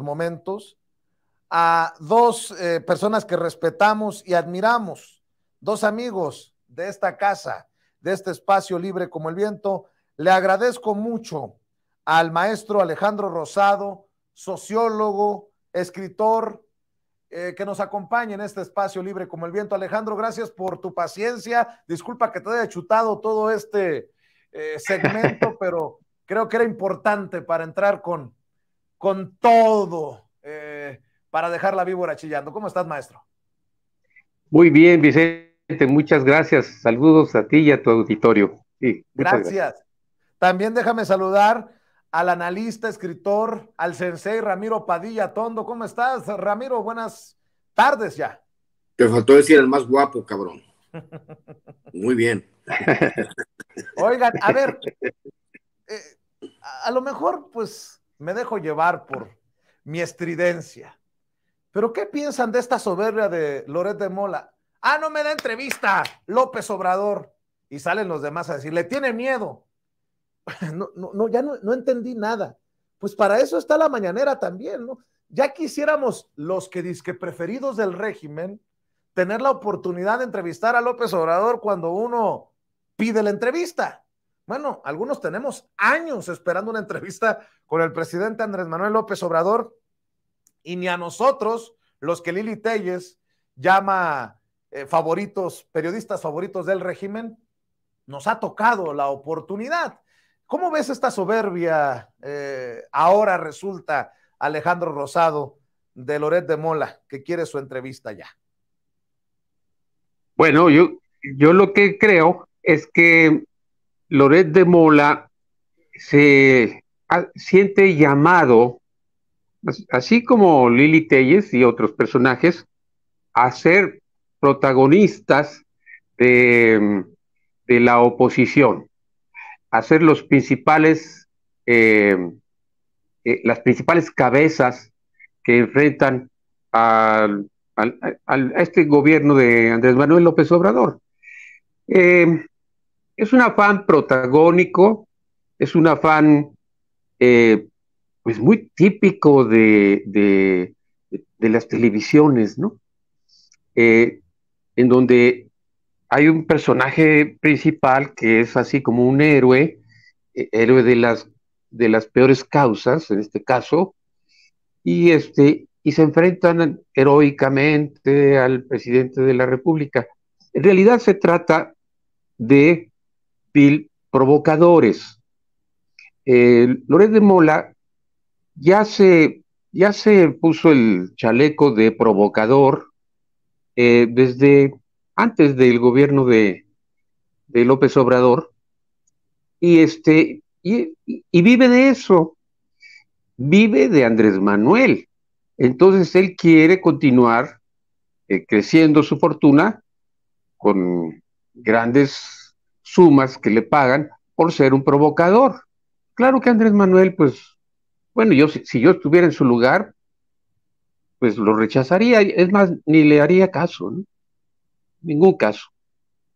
estos momentos, a dos personas que respetamos y admiramos, dos amigos de esta casa, de este espacio libre como el viento. Le agradezco mucho al maestro Alejandro Rosado, sociólogo, escritor, que nos acompañe en este espacio libre como el viento. Alejandro, gracias por tu paciencia. Disculpa que te haya chutado todo este segmento, pero creo que era importante para entrar con todo, para dejar la víbora chillando. ¿Cómo estás, maestro? Muy bien, Vicente, muchas gracias. Saludos a ti y a tu auditorio. Sí, muchas gracias. Gracias. También déjame saludar al analista, escritor, al sensei Ramiro Padilla Tondo. ¿Cómo estás, Ramiro? Buenas tardes ya. Te faltó decir el más guapo, cabrón. Muy bien. Oigan, a ver, a lo mejor pues me dejo llevar por mi estridencia, pero ¿qué piensan de esta soberbia de Loret de Mola? Ah, no me da entrevista López Obrador, y salen los demás a decir, le tiene miedo. No, ya no entendí nada. Pues para eso está la mañanera también, ¿no? Ya quisiéramos los que dizque preferidos del régimen tener la oportunidad de entrevistar a López Obrador cuando uno pide la entrevista. Bueno, algunos tenemos años esperando una entrevista con el presidente Andrés Manuel López Obrador, y ni a nosotros, los que Lili Telles llama favoritos, periodistas favoritos del régimen, nos ha tocado la oportunidad. ¿Cómo ves esta soberbia? Ahora resulta Alejandro Rosado de Loret de Mola, que quiere su entrevista ya. Bueno, yo lo que creo es que Loret de Mola siente llamado, así como Lili Telles y otros personajes, a ser protagonistas de, de la oposición, a ser los principales, las principales cabezas que enfrentan a este gobierno de Andrés Manuel López Obrador. Es un afán protagónico, es un afán pues muy típico de las televisiones, ¿no? En donde hay un personaje principal que es así como un héroe, héroe de las peores causas, en este caso, y se enfrentan heroicamente al presidente de la República. En realidad se trata de provocadores. Loret de Mola ya se puso el chaleco de provocador desde antes del gobierno de López Obrador, y vive de eso, vive de Andrés Manuel. Entonces él quiere continuar creciendo su fortuna con grandes sumas que le pagan por ser un provocador. Claro que Andrés Manuel, pues, bueno, si yo estuviera en su lugar, pues lo rechazaría, es más, ni le haría caso, ¿no? Ningún caso.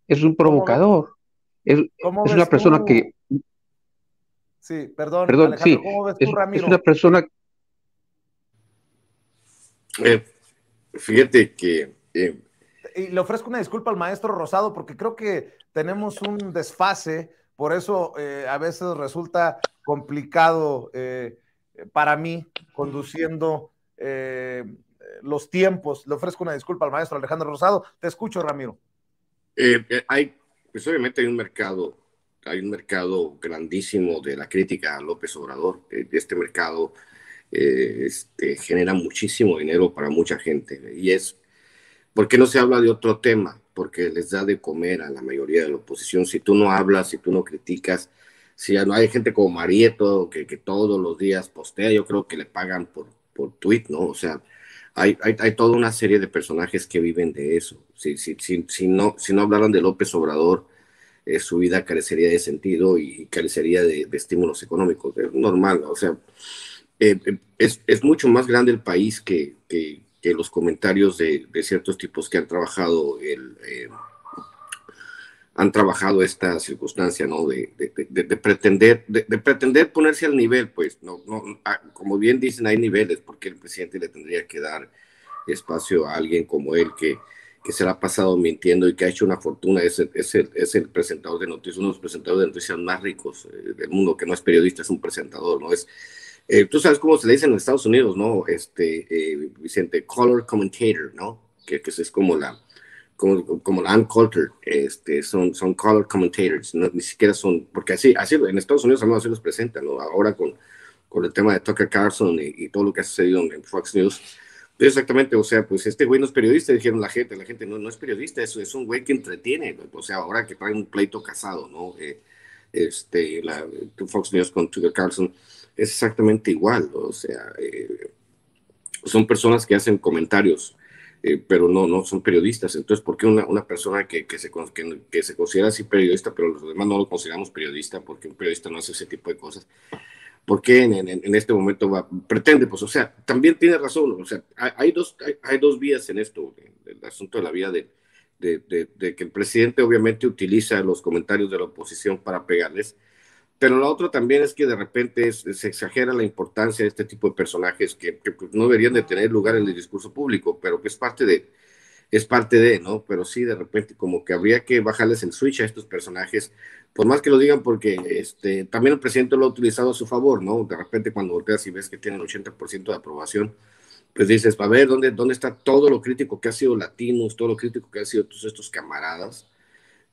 Es un provocador, es, ¿Cómo es una ves persona tú? que, Sí, perdón, perdón, Alejandro, sí, ¿cómo ves tú, es una Ramiro? persona. Fíjate que Y le ofrezco una disculpa al maestro Rosado porque creo que tenemos un desfase, por eso a veces resulta complicado para mí conduciendo los tiempos. Le ofrezco una disculpa al maestro Alejandro Rosado. Te escucho, Ramiro. pues obviamente hay un mercado grandísimo de la crítica a López Obrador. Este mercado genera muchísimo dinero para mucha gente, y es ¿por qué no se habla de otro tema? Porque les da de comer a la mayoría de la oposición. Si tú no hablas, si tú no criticas, si no hay gente como Marieto que todos los días postea, yo creo que le pagan por tweet, ¿no? O sea, hay toda una serie de personajes que viven de eso. Si no hablaran de López Obrador, su vida carecería de sentido y carecería de estímulos económicos. Es normal, o sea, es mucho más grande el país que los comentarios de ciertos tipos que han trabajado han trabajado esta circunstancia, ¿no? De pretender ponerse al nivel, pues, como bien dicen, hay niveles, porque el presidente le tendría que dar espacio a alguien como él que se la ha pasado mintiendo y que ha hecho una fortuna, es el presentador de noticias, uno de los presentadores de noticias más ricos del mundo, que no es periodista, es un presentador, ¿no? Tú sabes cómo se le dice en Estados Unidos, ¿no? Vicente, color commentator, ¿no? Que es como la Ann Coulter, son color commentators, ¿no? Ni siquiera son, porque así en Estados Unidos al menos así los presentan, ¿no? Ahora con el tema de Tucker Carlson y todo lo que ha sucedido en Fox News. Exactamente, o sea, pues este güey no es periodista, dijeron la gente no es periodista, es un güey que entretiene, o sea, ahora que trae un pleito casado, ¿no? Fox News con Tucker Carlson es exactamente igual, o sea, son personas que hacen comentarios, pero no son periodistas. Entonces, ¿por qué una persona que se considera así periodista, pero los demás no lo consideramos periodista, porque un periodista no hace ese tipo de cosas? ¿Por qué en este momento pretende? Pues, o sea, también tiene razón, o sea, hay dos vías en esto, el asunto de la vía de que el presidente obviamente utiliza los comentarios de la oposición para pegarles, pero lo otro también es que de repente se exagera la importancia de este tipo de personajes que pues, no deberían de tener lugar en el discurso público, pero que es parte de, ¿no? Pero sí, de repente como que habría que bajarles el switch a estos personajes, por más que lo digan, porque también el presidente lo ha utilizado a su favor, ¿no? De repente cuando volteas y ves que tienen 80% de aprobación, pues dices, a ver, ¿dónde está todo lo crítico que ha sido Latinos, todo lo crítico que ha sido todos estos camaradas?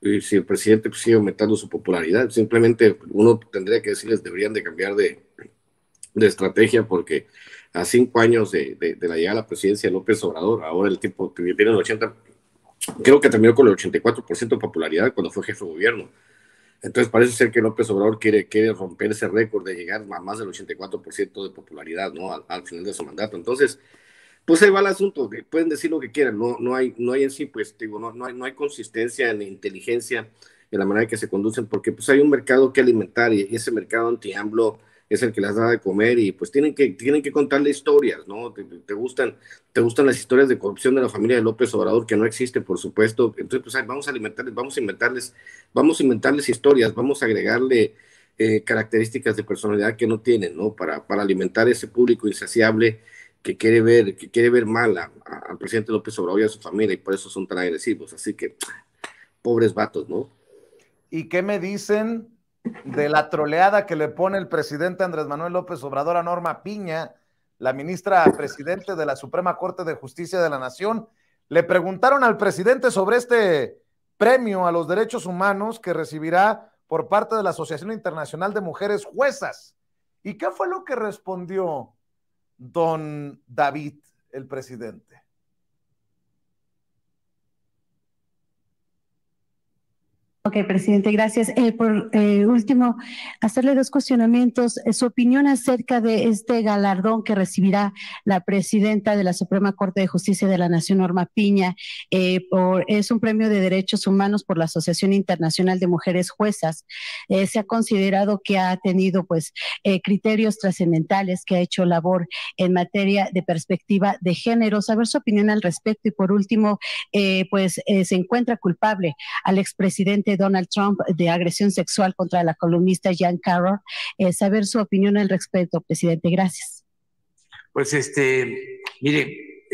Y si el presidente pues, sigue aumentando su popularidad, simplemente uno tendría que decirles, deberían de cambiar de estrategia, porque a 5 años de la llegada a la presidencia de López Obrador, ahora el tipo que tiene el 80, creo que terminó con el 84% de popularidad cuando fue jefe de gobierno. Entonces parece ser que López Obrador quiere romper ese récord de llegar a más del 84% de popularidad, ¿no? Al final de su mandato. Entonces, pues ahí va el asunto, pueden decir lo que quieran, no hay en sí, pues digo, no hay consistencia ni inteligencia en la manera en que se conducen, porque pues hay un mercado que alimentar y ese mercado anti-AMLO es el que las da de comer y pues tienen que contarle historias, ¿no? Te gustan las historias de corrupción de la familia de López Obrador, que no existe, por supuesto. Entonces, pues ahí vamos a alimentarles, vamos a inventarles historias, vamos a agregarle características de personalidad que no tienen, ¿no? Para alimentar ese público insaciable que quiere ver mal al presidente López Obrador y a su familia, y por eso son tan agresivos. Así que, pobres vatos, ¿no? ¿Y qué me dicen de la troleada que le pone el presidente Andrés Manuel López Obrador a Norma Piña, la ministra presidente de la Suprema Corte de Justicia de la Nación? Le preguntaron al presidente sobre este premio a los derechos humanos que recibirá por parte de la Asociación Internacional de Mujeres Juezas. ¿Y qué fue lo que respondió don David, el presidente? Ok, presidente, gracias. Por último, hacerle dos cuestionamientos. Su opinión acerca de este galardón que recibirá la presidenta de la Suprema Corte de Justicia de la Nación, Norma Piña, es un premio de derechos humanos por la Asociación Internacional de Mujeres Juezas. Se ha considerado que ha tenido pues criterios trascendentales, que ha hecho labor en materia de perspectiva de género. Saber su opinión al respecto. Y por último, se encuentra culpable al expresidente Donald Trump de agresión sexual contra la columnista Jan Carroll. Saber su opinión al respecto, presidente. Gracias. Pues mire,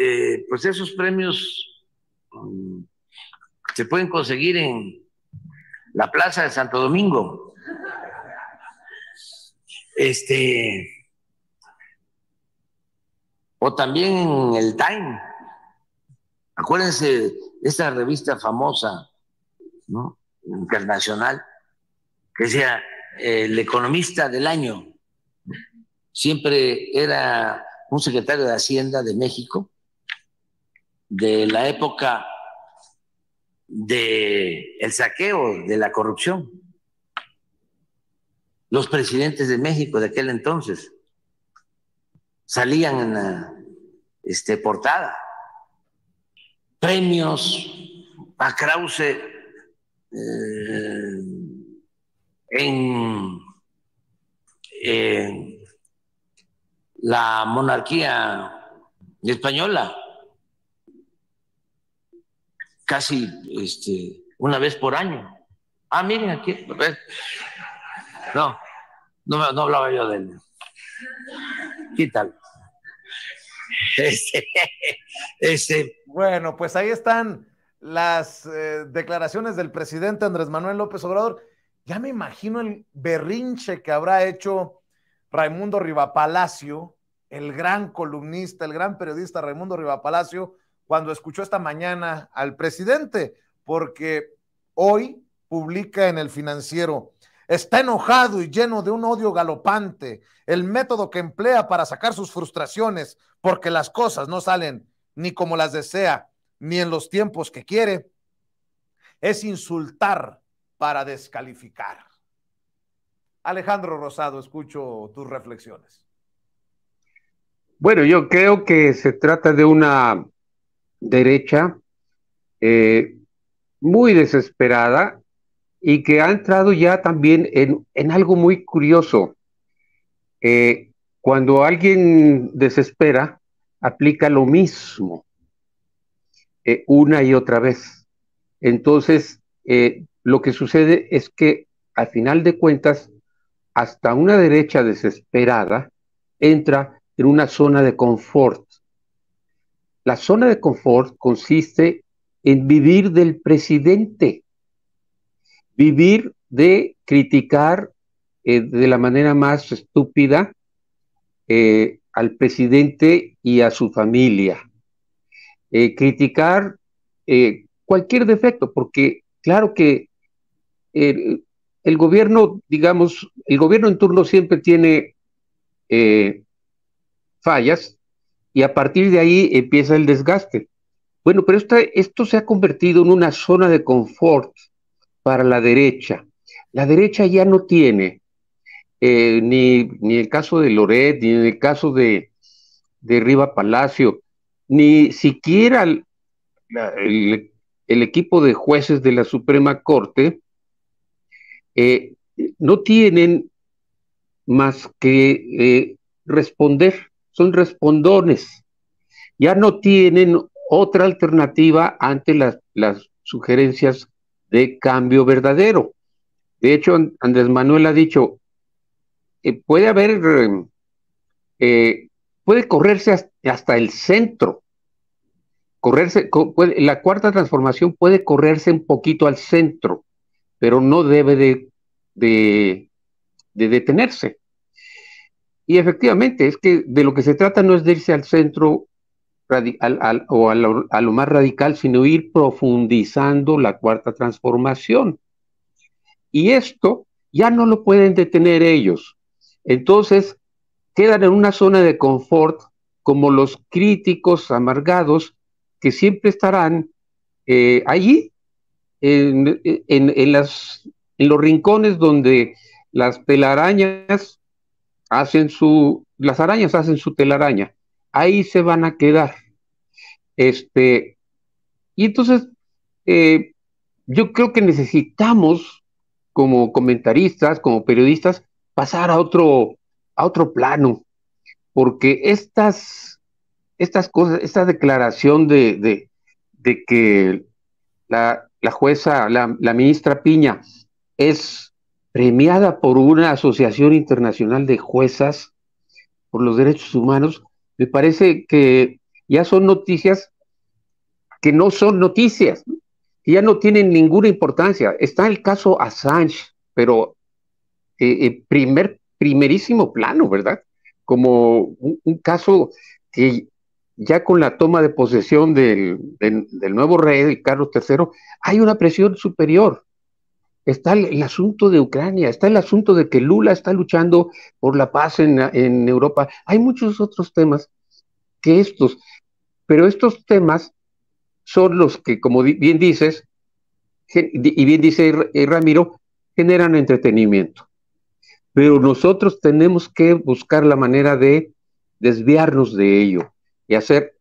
pues esos premios se pueden conseguir en la Plaza de Santo Domingo. O también en el Time. Acuérdense esta revista famosa, ¿no? Internacional, que decía el economista del año. Siempre era un secretario de Hacienda de México, de la época del saqueo, de la corrupción. Los presidentes de México de aquel entonces salían en la portada. Premios a Krause en la monarquía española, casi una vez por año. Miren aquí. No hablaba yo de él. Quítalo. Bueno, pues ahí están las declaraciones del presidente Andrés Manuel López Obrador. Ya me imagino el berrinche que habrá hecho Raimundo Rivapalacio, el gran columnista, el gran periodista Raimundo Rivapalacio, cuando escuchó esta mañana al presidente, porque hoy publica en El Financiero: está enojado y lleno de un odio galopante, el método que emplea para sacar sus frustraciones, porque las cosas no salen ni como las desea, ni en los tiempos que quiere, es insultar para descalificar. Alejandro Rosado, escucho tus reflexiones. Bueno, yo creo que se trata de una derecha muy desesperada y que ha entrado ya también en algo muy curioso. Cuando alguien desespera, aplica lo mismo una y otra vez. Entonces, lo que sucede es que al final de cuentas, hasta una derecha desesperada entra en una zona de confort. La zona de confort consiste en vivir del presidente, vivir de criticar de la manera más estúpida al presidente y a su familia, criticar cualquier defecto, porque claro que el gobierno, digamos, el gobierno en turno siempre tiene fallas y a partir de ahí empieza el desgaste. Bueno, pero esto se ha convertido en una zona de confort para la derecha. La derecha ya no tiene ni el caso de Loret, ni en el caso de Rivapalacio, ni siquiera el equipo de jueces de la Suprema Corte, no tienen más que responder, son respondones, ya no tienen otra alternativa ante las sugerencias de cambio verdadero. De hecho, Andrés Manuel ha dicho, puede haber, puede correrse hasta el centro, la cuarta transformación puede correrse un poquito al centro, pero no debe de detenerse. Y efectivamente, es que de lo que se trata no es de irse al centro o a lo más radical, sino ir profundizando la cuarta transformación. Y esto ya no lo pueden detener ellos. Entonces, quedan en una zona de confort como los críticos amargados que siempre estarán allí, en los rincones donde las telarañas las arañas hacen su telaraña, ahí se van a quedar. Y entonces, yo creo que necesitamos, como comentaristas, como periodistas, pasar a otro plano, porque estas cosas, esta declaración de que la jueza, la ministra Piña, es premiada por una asociación internacional de juezas por los derechos humanos, me parece que ya son noticias que no son noticias, que ya no tienen ninguna importancia. Está el caso Assange, pero primerísimo plano, ¿verdad? Como un caso que ya con la toma de posesión del nuevo rey, Carlos III, hay una presión superior. Está el asunto de Ucrania, está el asunto de que Lula está luchando por la paz en Europa. Hay muchos otros temas que estos, pero estos temas son los que, como bien dices, y bien dice Ramiro, generan entretenimiento. Pero nosotros tenemos que buscar la manera de desviarnos de ello y hacer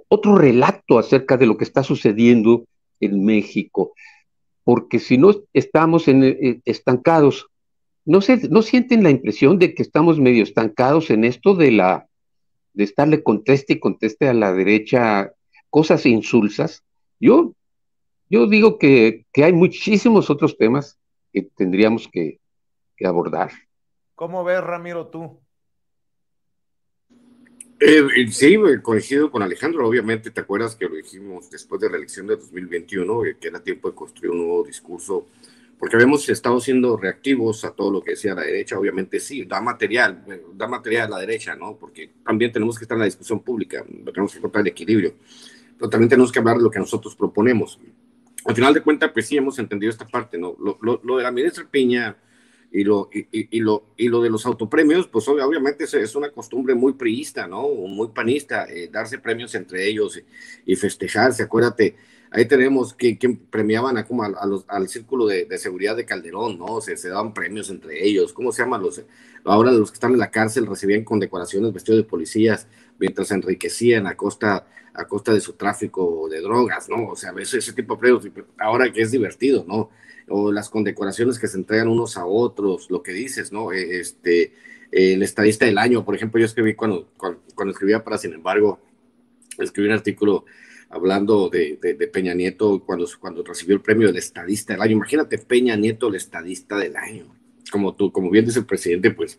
otro relato acerca de lo que está sucediendo en México, porque si no estamos estancados, ¿no sienten la impresión de que estamos medio estancados en esto de estarle conteste y conteste a la derecha cosas insulsas? Yo Yo digo que hay muchísimos otros temas que tendríamos que abordar. ¿Cómo ves, Ramiro, tú? Sí, coincido con Alejandro. Obviamente, te acuerdas que lo dijimos después de la elección de 2021, que era tiempo de construir un nuevo discurso, porque habíamos estado siendo reactivos a todo lo que decía la derecha. Obviamente, sí, da material a la derecha, ¿no? Porque también tenemos que estar en la discusión pública, tenemos que encontrar el equilibrio, pero también tenemos que hablar de lo que nosotros proponemos. Al final de cuentas, pues sí hemos entendido esta parte, ¿no? Lo de la ministra Piña y lo de los autopremios, pues obviamente es una costumbre muy priista, ¿no? Muy panista, darse premios entre ellos y festejarse. Acuérdate, ahí tenemos que premiaban como al círculo de seguridad de Calderón, ¿no? Se daban premios entre ellos. ¿Cómo se llaman ahora los que están en la cárcel recibían condecoraciones vestidos de policías mientras se enriquecían a costa de su tráfico de drogas, ¿no? O sea, ese tipo de premios, ahora que es divertido, ¿no? O las condecoraciones que se entregan unos a otros, lo que dices, ¿no? El estadista del año, por ejemplo, yo escribí cuando escribía para Sin embargo, escribí un artículo hablando de Peña Nieto cuando recibió el premio del estadista del año. Imagínate Peña Nieto, el estadista del año. Como bien dice el presidente, pues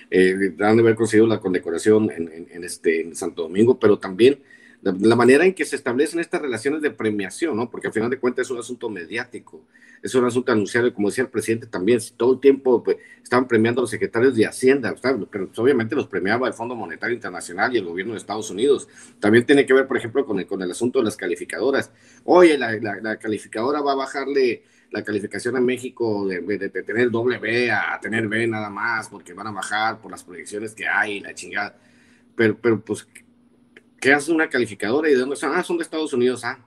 han de haber conseguido la condecoración en Santo Domingo, pero también la manera en que se establecen estas relaciones de premiación, ¿no? Porque al final de cuentas es un asunto mediático, es un asunto anunciado, como decía el presidente también, si todo el tiempo pues, estaban premiando a los secretarios de Hacienda, ¿sabes? Pero pues, obviamente los premiaba el Fondo Monetario Internacional y el gobierno de Estados Unidos. También tiene que ver, por ejemplo, con el asunto de las calificadoras. Oye, la calificadora va a bajarle la calificación en México de tener doble B a tener B nada más, porque van a bajar por las proyecciones que hay, la chingada. Pero pues, ¿qué hace una calificadora y de dónde son? Ah, son de Estados Unidos, ah.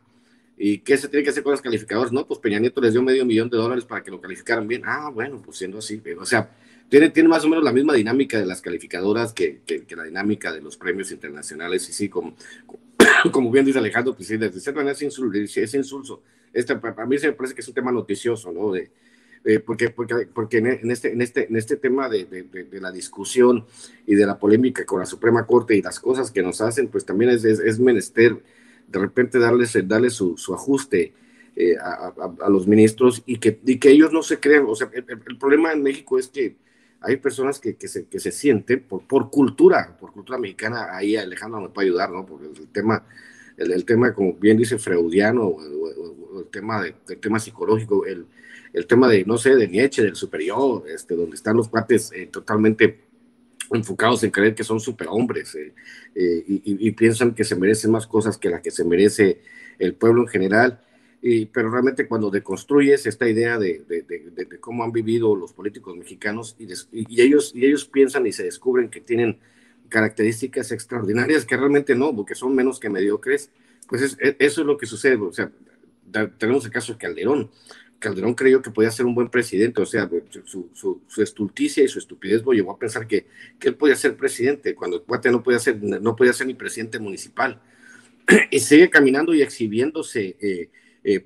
¿Y qué se tiene que hacer con los calificadores? No, pues Peña Nieto les dio $500,000 para que lo calificaran bien. Ah, bueno, pues siendo así, pero, o sea, tiene más o menos la misma dinámica de las calificadoras que la dinámica de los premios internacionales. Y sí, como bien dice Alejandro, pues sí, de cierta manera es insulso. Para mí se me parece que es un tema noticioso, ¿no? Porque en este tema de la discusión y de la polémica con la Suprema Corte y las cosas que nos hacen, pues también es menester de repente darle su ajuste a los ministros y que ellos no se crean. O sea, el problema en México es que hay personas que se sienten por cultura mexicana. Ahí Alejandro me puede ayudar, ¿no? Porque el tema, como bien dice, freudiano, o el tema psicológico, el tema de, no sé, de Nietzsche, del superior, donde están los cuates totalmente enfocados en creer que son superhombres y piensan que se merecen más cosas que las que se merece el pueblo en general. Pero realmente cuando deconstruyes esta idea de cómo han vivido los políticos mexicanos y ellos piensan y se descubren que tienen características extraordinarias que realmente no, porque son menos que mediocres, pues eso es lo que sucede. O sea, tenemos el caso de Calderón. Calderón creyó que podía ser un buen presidente, o sea, su estulticia y su estupidez lo llevó a pensar que él podía ser presidente, cuando el cuate no podía ser ni presidente municipal. Y sigue caminando y exhibiéndose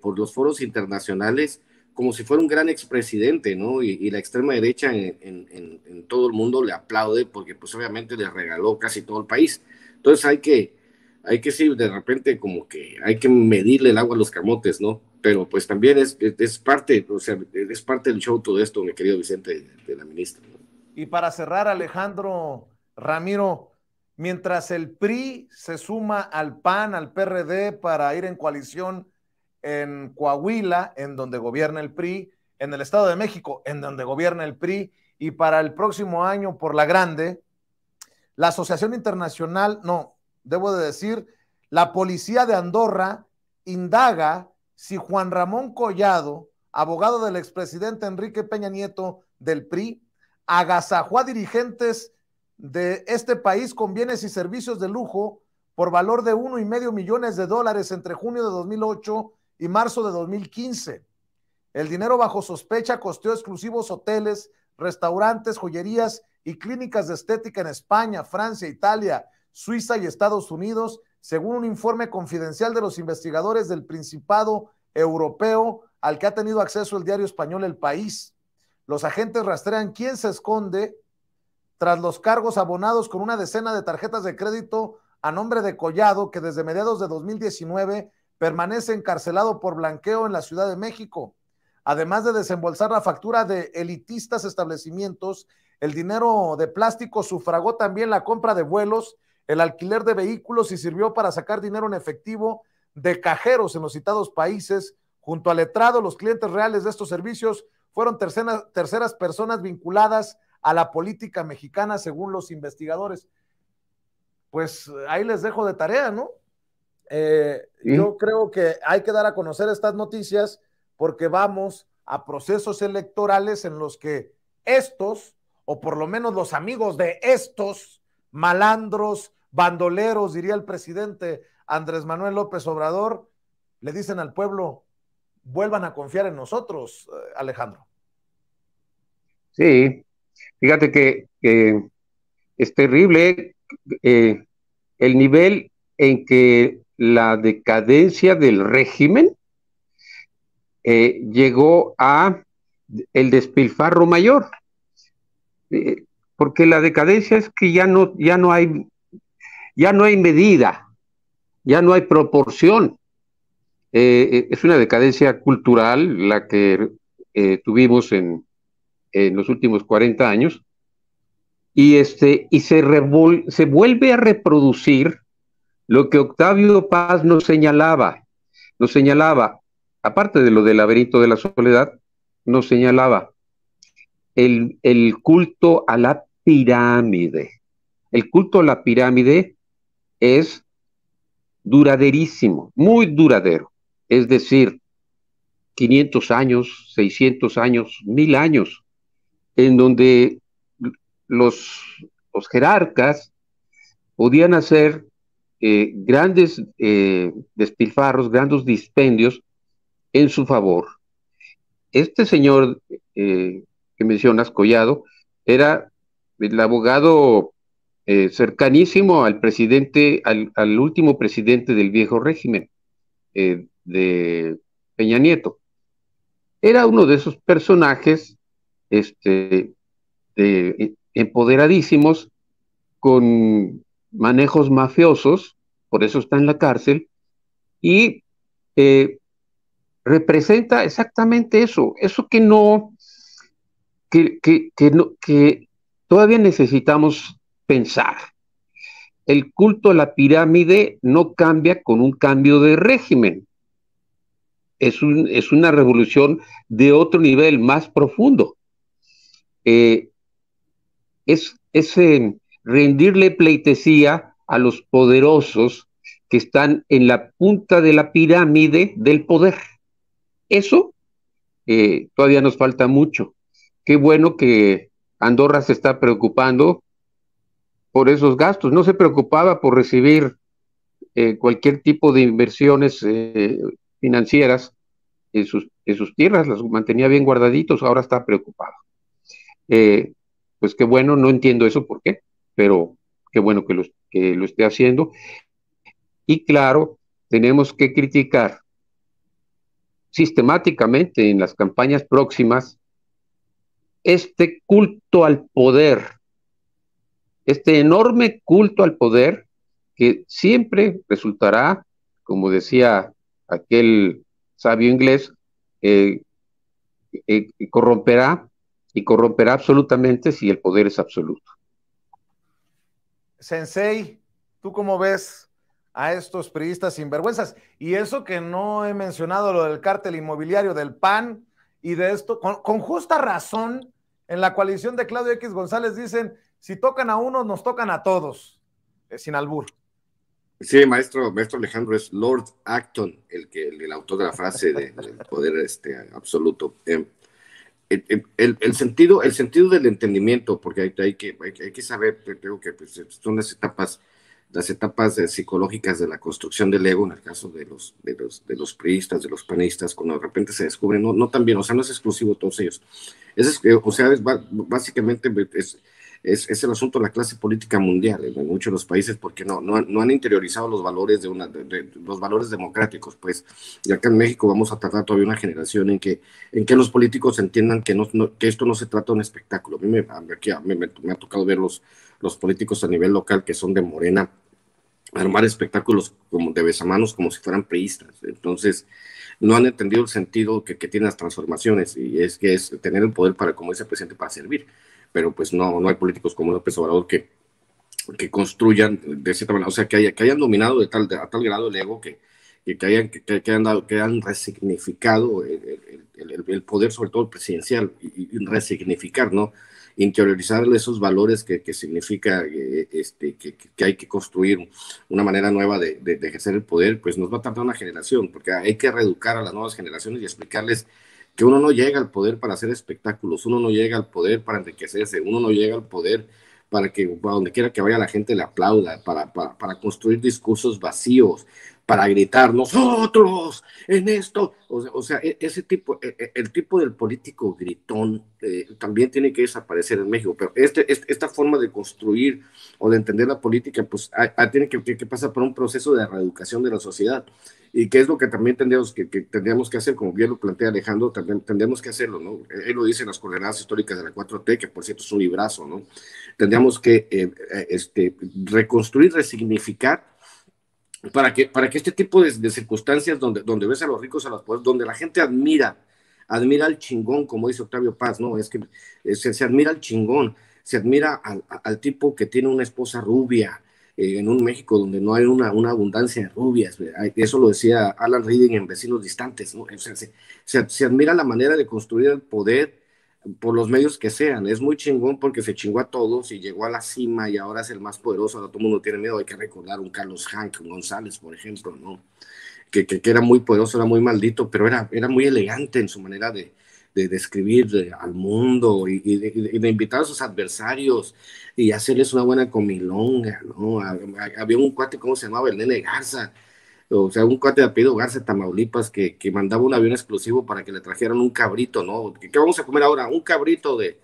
por los foros internacionales como si fuera un gran expresidente, ¿no? Y la extrema derecha en todo el mundo le aplaude porque pues obviamente le regaló casi todo el país. Entonces hay que sí, de repente como que hay que medirle el agua a los camotes, ¿no? Pero pues también es parte, o sea, es parte del show todo esto, mi querido Vicente, de la ministra, ¿no? Y para cerrar, Alejandro, Ramiro, mientras el PRI se suma al PAN, al PRD para ir en coalición en Coahuila, en donde gobierna el PRI, en el Estado de México, en donde gobierna el PRI, y para el próximo año por la grande, la Asociación Internacional, no, debo de decir, la Policía de Andorra indaga si Juan Ramón Collado, abogado del expresidente Enrique Peña Nieto del PRI, agasajó a dirigentes de este país con bienes y servicios de lujo por valor de $1.5 millones entre junio de 2008 y marzo de 2015. El dinero bajo sospecha costeó exclusivos hoteles, restaurantes, joyerías y clínicas de estética en España, Francia, Italia, Suiza y Estados Unidos, según un informe confidencial de los investigadores del Principado Europeo al que ha tenido acceso el diario español El País. Los agentes rastrean quién se esconde tras los cargos abonados con una decena de tarjetas de crédito a nombre de Collado, que desde mediados de 2019 permanece encarcelado por blanqueo en la Ciudad de México. Además de desembolsar la factura de elitistas establecimientos, el dinero de plástico sufragó también la compra de vuelos, el alquiler de vehículos y sirvió para sacar dinero en efectivo de cajeros en los citados países. Junto al letrado, los clientes reales de estos servicios fueron terceras personas vinculadas a la política mexicana, según los investigadores. Pues ahí les dejo de tarea, ¿no? Yo creo que hay que dar a conocer estas noticias porque vamos a procesos electorales en los que estos, o por lo menos los amigos de estos malandros, bandoleros, diría el presidente Andrés Manuel López Obrador, le dicen al pueblo, vuelvan a confiar en nosotros, Alejandro. Sí, fíjate que es terrible el nivel en que la decadencia del régimen llegó a el despilfarro mayor, porque la decadencia es que ya no hay medida, ya no hay proporción. Es una decadencia cultural la que tuvimos en los últimos 40 años, y se vuelve a reproducir lo que Octavio Paz nos señalaba, aparte de lo del laberinto de la soledad, nos señalaba el culto a la pirámide. El culto a la pirámide es duraderísimo, muy duradero, es decir, 500 años, 600 años, 1000 años, en donde los jerarcas podían hacer grandes despilfarros, grandes dispendios en su favor. Este señor que mencionas, Collado, era el abogado cercanísimo al presidente, al último presidente del viejo régimen, de Peña Nieto. Era uno de esos personajes empoderadísimos, con manejos mafiosos, por eso está en la cárcel, y representa exactamente eso que todavía necesitamos pensar. El culto a la pirámide no cambia con un cambio de régimen. Es una revolución de otro nivel, más profundo. Es rendirle pleitesía a los poderosos que están en la punta de la pirámide del poder. Eso todavía nos falta mucho. Qué bueno que Andorra se está preocupando por esos gastos. No se preocupaba por recibir cualquier tipo de inversiones financieras en sus tierras, las mantenía bien guardaditos, ahora está preocupado. Pues qué bueno, no entiendo eso por qué, pero qué bueno que lo esté haciendo. Y claro, tenemos que criticar sistemáticamente en las campañas próximas este culto al poder, este enorme culto al poder que siempre resultará, como decía aquel sabio inglés, corromperá absolutamente si el poder es absoluto. Sensei, ¿tú cómo ves a estos priistas sinvergüenzas? Y eso que no he mencionado lo del cártel inmobiliario del PAN y de esto, con justa razón, en la coalición de Claudio X González dicen, si tocan a unos, nos tocan a todos, sin albur. Sí, maestro Alejandro, es Lord Acton el autor de la frase del poder absoluto. El sentido del entendimiento, porque hay que saber, creo que pues, son las etapas psicológicas de la construcción del ego, en el caso de los priistas, de los panistas, cuando de repente se descubren, no tan bien, o sea, no es exclusivo de todos ellos. Básicamente es el asunto de la clase política mundial en muchos de los países, porque no han interiorizado los valores los valores democráticos, pues. Y acá en México vamos a tardar todavía una generación en que los políticos entiendan que esto no se trata de un espectáculo. A mí me ha tocado ver los políticos a nivel local que son de Morena, armar espectáculos como de besamanos como si fueran priistas. Entonces, no han entendido el sentido que tienen las transformaciones, y es que es tener el poder para, como dice el presidente, para servir. Pero pues no hay políticos como López Obrador que construyan de cierta manera, o sea, que hayan dominado a tal grado el ego que han resignificado el poder, sobre todo el presidencial, y resignificar, ¿no? Interiorizar esos valores que significa que hay que construir una manera nueva de ejercer el poder, pues nos va a tardar una generación, porque hay que reeducar a las nuevas generaciones y explicarles que uno no llega al poder para hacer espectáculos, uno no llega al poder para enriquecerse, uno no llega al poder para que a donde quiera que vaya la gente le aplauda, para construir discursos vacíos, para gritar nosotros en esto. O sea, ese tipo, el tipo del político gritón también tiene que desaparecer en México, pero esta forma de construir o de entender la política, pues tiene que pasar por un proceso de reeducación de la sociedad. Y que es lo que también tendríamos que hacer, como bien lo plantea Alejandro, también tendríamos que hacerlo, ¿no? Él lo dice en las coordenadas históricas de la 4T, que por cierto es un librazo, ¿no? Tendríamos que reconstruir, resignificar, para que este tipo de circunstancias donde ves a los ricos, a los pobres, donde la gente admira al chingón, como dice Octavio Paz, ¿no? Es que se admira al chingón, se admira al tipo que tiene una esposa rubia, en un México donde no hay una abundancia de rubias. Eso lo decía Alan Reading en Vecinos Distantes, ¿no? O sea, se admira la manera de construir el poder por los medios que sean. Es muy chingón porque se chingó a todos y llegó a la cima y ahora es el más poderoso, ahora todo el mundo tiene miedo. Hay que recordar un Carlos Hank González, por ejemplo, ¿no? Que era muy poderoso, era muy maldito, pero era muy elegante en su manera de describir al mundo y de invitar a sus adversarios y hacerles una buena comilonga, ¿no? Había un cuate, ¿cómo se llamaba? El Nene Garza, o sea, un cuate de apellido Garza, Tamaulipas, que mandaba un avión exclusivo para que le trajeran un cabrito, ¿no? ¿Qué vamos a comer ahora? Un cabrito de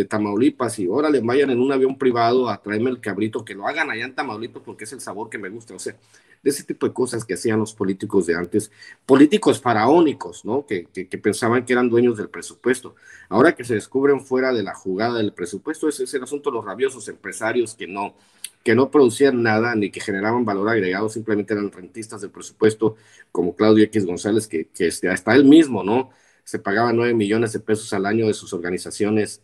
Tamaulipas, y órale, vayan en un avión privado a traerme el cabrito, que lo hagan allá en Tamaulipas porque es el sabor que me gusta. O sea, de ese tipo de cosas que hacían los políticos de antes, políticos faraónicos, ¿no? Que pensaban que eran dueños del presupuesto. Ahora que se descubren fuera de la jugada del presupuesto, ese es el asunto de los rabiosos empresarios que no producían nada ni que generaban valor agregado, simplemente eran rentistas del presupuesto, como Claudio X González, que hasta él mismo, ¿no? Se pagaba 9 millones de pesos al año de sus organizaciones,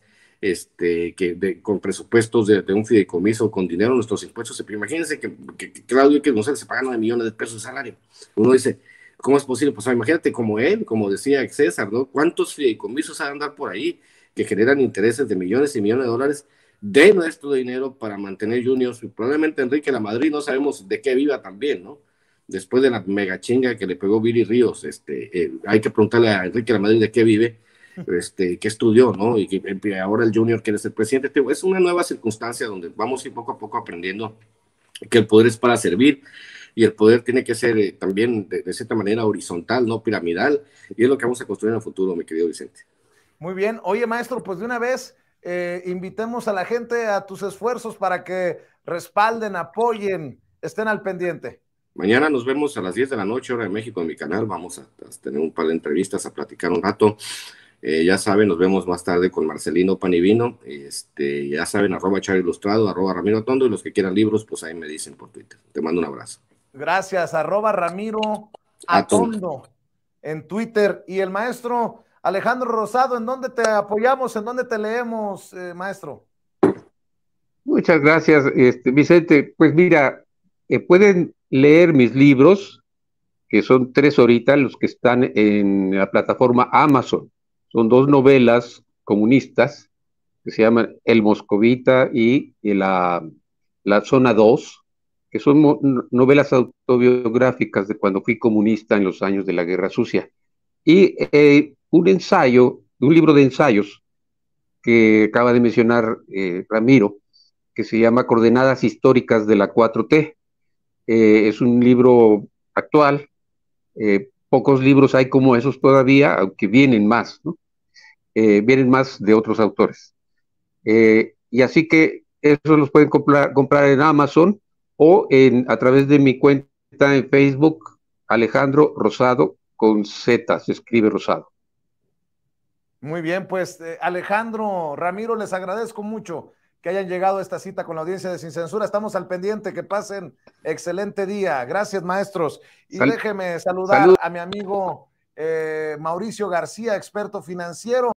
con presupuestos de un fideicomiso, con dinero de nuestros impuestos. Pero imagínense que Claudio X González se paga 9 millones de pesos de salario. Uno dice, ¿cómo es posible? Pues imagínate como él, como decía César, ¿no? ¿Cuántos fideicomisos hay de andar por ahí que generan intereses de millones y millones de dólares de nuestro dinero para mantener juniors? Y probablemente Enrique Lamadrid, no sabemos de qué viva también, ¿no? Después de la mega chinga que le pegó Billy Ríos, hay que preguntarle a Enrique Lamadrid de qué vive, qué estudió, ¿no? Y que ahora el junior quiere ser presidente. Es una nueva circunstancia donde vamos a ir poco a poco aprendiendo que el poder es para servir, y el poder tiene que ser también de cierta manera horizontal, no piramidal, y es lo que vamos a construir en el futuro, mi querido Vicente. Muy bien. Oye, maestro, pues de una vez invitemos a la gente a tus esfuerzos para que respalden, apoyen, estén al pendiente. Mañana nos vemos a las 10 de la noche, hora de México, en mi canal. Vamos a tener un par de entrevistas, a platicar un rato. Ya saben, nos vemos más tarde con Marcelino Panivino. Ya saben, @Charo Ilustrado, @Ramiro Tondo, y los que quieran libros, pues ahí me dicen por Twitter. Te mando un abrazo. Gracias, @Ramiro Atondo en Twitter. Y el maestro Alejandro Rosado, ¿en dónde te apoyamos? ¿En dónde te leemos, maestro? Muchas gracias, Vicente. Pues mira, pueden leer mis libros, que son 3 ahorita, los que están en la plataforma Amazon. Son 2 novelas comunistas que se llaman El Moscovita y la Zona 2, que son novelas autobiográficas de cuando fui comunista en los años de la Guerra Sucia. Y un libro de ensayos que acaba de mencionar Ramiro, que se llama Coordenadas Históricas de la 4T. Es un libro actual. Pocos libros hay como esos todavía, aunque vienen más, ¿no? Vienen más de otros autores. Y así que esos los pueden comprar en Amazon o a través de mi cuenta en Facebook, Alejandro Rosado, con Z, se escribe Rosado. Muy bien, pues Alejandro, Ramiro, les agradezco mucho que hayan llegado a esta cita con la audiencia de Sin Censura. Estamos al pendiente, que pasen excelente día. Gracias, maestros. Y déjeme saludar a mi amigo Mauricio García, experto financiero.